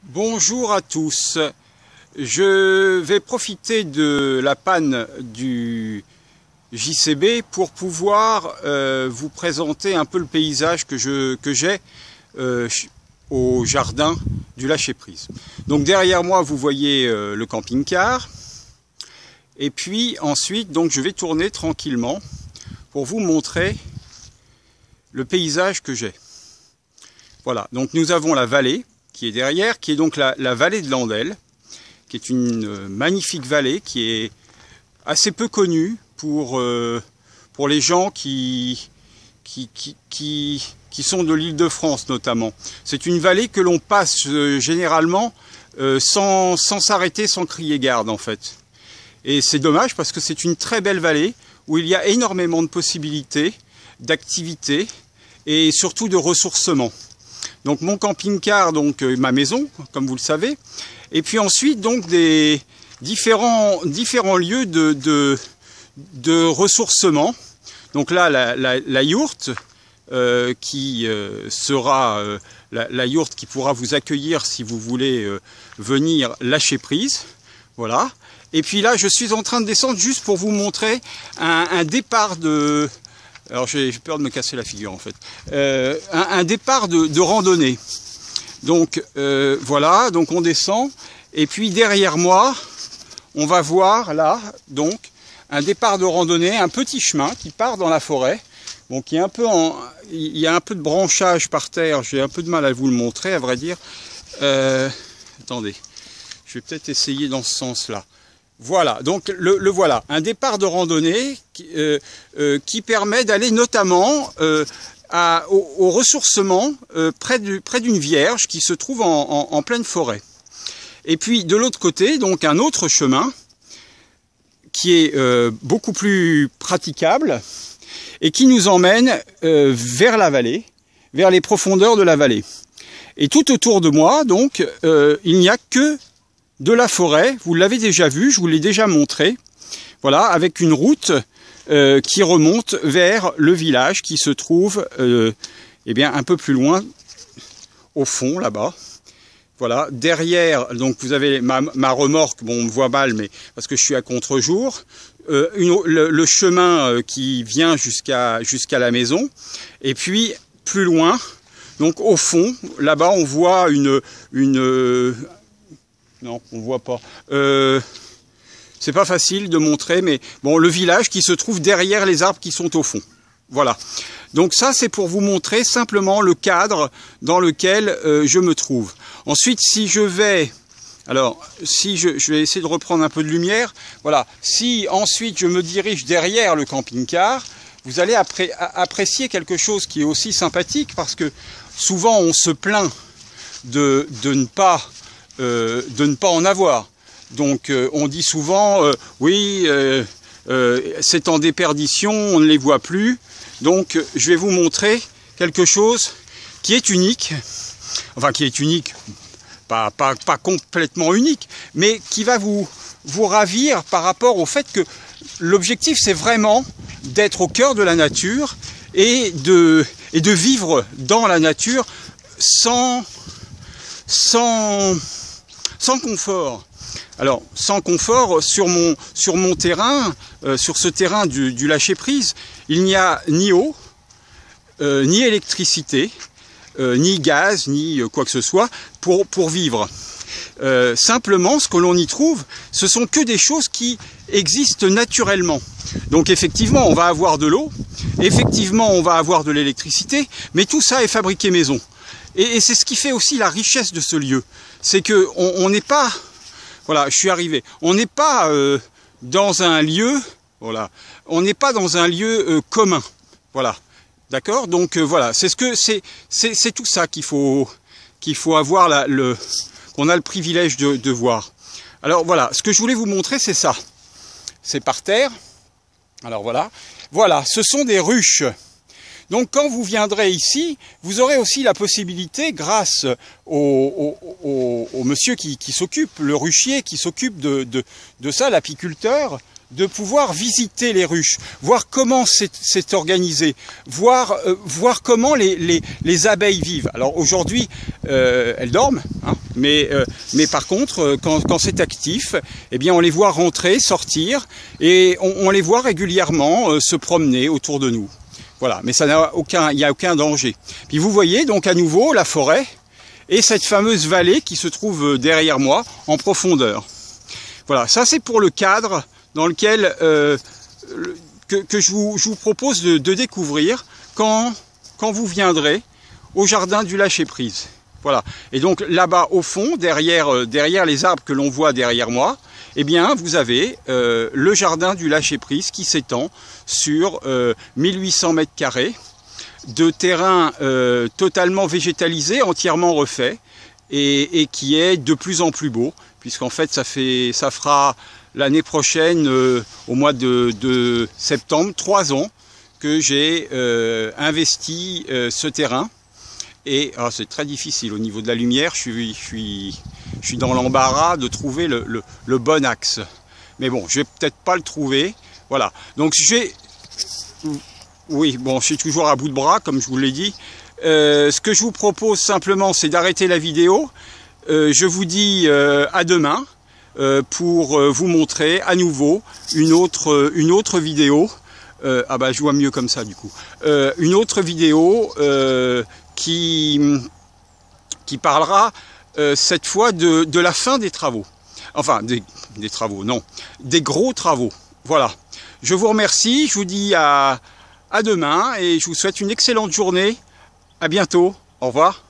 Bonjour à tous. Je vais profiter de la panne du JCB pour pouvoir vous présenter un peu le paysage que j'ai au jardin du Lâcher-Prise. Donc derrière moi vous voyez le camping-car et puis ensuite donc je vais tourner tranquillement pour vous montrer le paysage que j'ai. Voilà, donc nous avons la vallée qui est derrière, qui est donc la vallée de l'Andelle, qui est une magnifique vallée qui est assez peu connue pour les gens qui sont de l'Île-de-France notamment. C'est une vallée que l'on passe généralement sans s'arrêter, sans crier garde en fait. Et c'est dommage parce que c'est une très belle vallée où il y a énormément de possibilités, d'activités et surtout de ressourcement. Donc mon camping-car, donc ma maison, comme vous le savez, et puis ensuite donc des différents lieux de ressourcement. Donc là la yourte qui sera la yourte qui pourra vous accueillir si vous voulez venir lâcher prise. Voilà. Et puis là je suis en train de descendre juste pour vous montrer un départ de... Alors j'ai peur de me casser la figure en fait. Un départ de randonnée. Donc voilà, donc on descend. Et puis derrière moi, on va voir là, donc, un départ de randonnée, un petit chemin qui part dans la forêt. Bon, qui est un peu il y a un peu de branchage par terre, j'ai un peu de mal à vous le montrer à vrai dire. Attendez, je vais peut-être essayer dans ce sens-là. Voilà, donc le voilà, un départ de randonnée qui permet d'aller notamment au ressourcement près d'une vierge qui se trouve en pleine forêt. Et puis de l'autre côté, donc un autre chemin qui est beaucoup plus praticable et qui nous emmène vers la vallée, vers les profondeurs de la vallée. Et tout autour de moi, donc, il n'y a que de la forêt, vous l'avez déjà vu, je vous l'ai déjà montré, voilà, avec une route qui remonte vers le village qui se trouve eh bien, un peu plus loin, au fond, là-bas. Voilà, derrière, donc vous avez ma remorque, bon, on me voit mal, mais parce que je suis à contre-jour, le chemin qui vient jusqu'à la maison, et puis plus loin, donc au fond, là-bas, on voit non, on voit pas. C'est pas facile de montrer, mais bon, le village qui se trouve derrière les arbres qui sont au fond. Voilà. Donc ça, c'est pour vous montrer simplement le cadre dans lequel je me trouve. Ensuite, si je vais... Alors, si je vais essayer de reprendre un peu de lumière. Voilà. Si ensuite je me dirige derrière le camping-car, vous allez apprécier quelque chose qui est aussi sympathique, parce que souvent on se plaint de ne pas en avoir. Donc on dit souvent oui, c'est en déperdition, on ne les voit plus. Donc je vais vous montrer quelque chose qui est unique, enfin qui est unique, pas complètement unique, mais qui va vous ravir par rapport au fait que l'objectif c'est vraiment d'être au cœur de la nature et de vivre dans la nature sans confort. Alors, sans confort, sur mon terrain, sur ce terrain du Lâcher-Prise, il n'y a ni eau, ni électricité, ni gaz, ni quoi que ce soit pour vivre. Simplement, ce que l'on y trouve, ce sont que des choses qui existent naturellement. Donc effectivement, on va avoir de l'eau, effectivement, on va avoir de l'électricité, mais tout ça est fabriqué maison. Et c'est ce qui fait aussi la richesse de ce lieu. C'est que on n'est pas... Voilà, je suis arrivé. On n'est pas dans un lieu... Voilà. On n'est pas dans un lieu commun. Voilà. D'accord? Donc voilà, c'est tout ça qu'il faut avoir qu'on a le privilège de voir. Alors voilà, ce que je voulais vous montrer, c'est ça. C'est par terre. Alors voilà. Voilà, ce sont des ruches. Donc quand vous viendrez ici, vous aurez aussi la possibilité, grâce au monsieur qui s'occupe, le ruchier qui s'occupe de ça, l'apiculteur, de pouvoir visiter les ruches, voir comment c'est organisé, voir comment les abeilles vivent. Alors aujourd'hui, elles dorment, hein, mais par contre, quand c'est actif, eh bien on les voit rentrer, sortir, et on les voit régulièrement se promener autour de nous. Voilà, mais ça n'a il n'y a aucun danger. Puis vous voyez donc à nouveau la forêt et cette fameuse vallée qui se trouve derrière moi en profondeur. Voilà, ça c'est pour le cadre dans lequel que je vous propose de découvrir quand vous viendrez au jardin du Lâcher-Prise. Voilà. Et donc là-bas au fond, derrière les arbres que l'on voit derrière moi, eh bien vous avez le jardin du Lâcher-Prise qui s'étend sur 1800 mètres carrés de terrain totalement végétalisé, entièrement refait et qui est de plus en plus beau, puisqu'en fait ça fera l'année prochaine, au mois de septembre, 3 ans que j'ai investi ce terrain. Et c'est très difficile au niveau de la lumière, je suis dans l'embarras de trouver le bon axe. Mais bon, je vais peut-être pas le trouver. Voilà, donc oui, bon, je suis toujours à bout de bras, comme je vous l'ai dit. Ce que je vous propose simplement, c'est d'arrêter la vidéo. Je vous dis à demain. Pour vous montrer à nouveau une autre vidéo. Ah bah je vois mieux comme ça du coup. Une autre vidéo qui parlera cette fois de la fin des travaux. Enfin des travaux, non, des gros travaux. Voilà. Je vous remercie, je vous dis à demain et je vous souhaite une excellente journée. À bientôt. Au revoir.